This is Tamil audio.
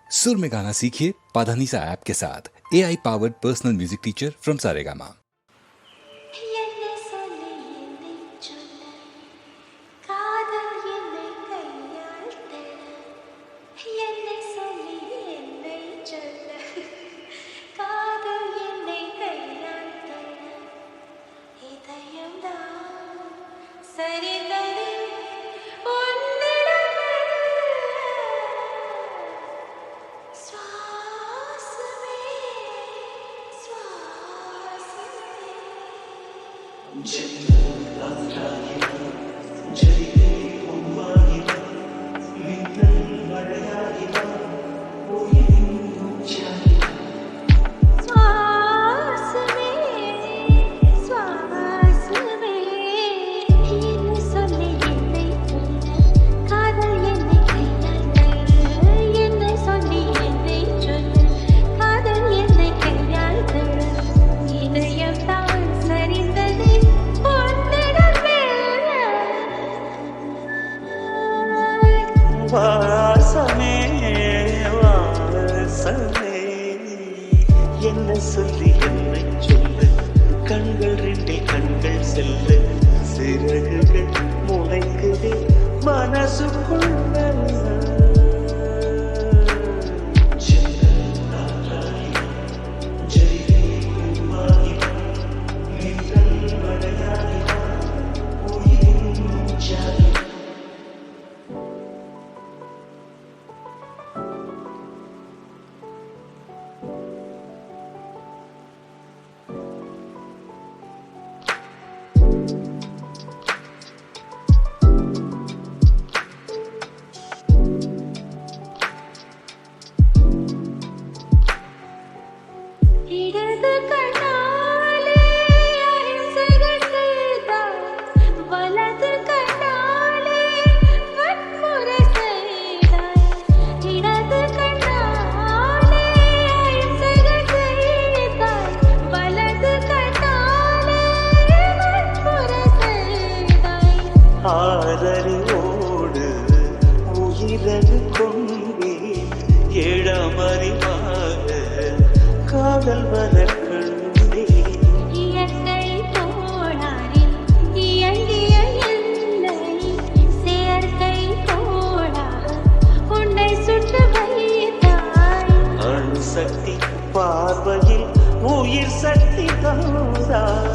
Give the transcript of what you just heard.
सुर में गाना सीखिए पाधानीसा ऐप के साथ। AI powered personal music teacher from Saregama. வாசமே வாசமே என்ன சொல்லி என்னை சொல்ல கண்கள் ரெண்டில் கண்கள் செல்ல சிறகுகள் முளைக்குதே மனசுக்குள்ள ஆதரிவோடு உயிரது கொண்டே ஏழாமறிவாக காதல் வளர்க்கண்டே இயற்கை கோளாறில் இயங்கிய என்னை செயற்கை கோளாக உன்னை சுட்டு வைத்தாய் அணு சக்தி பார்வையில் உயிர் சக்தி தந்தாய்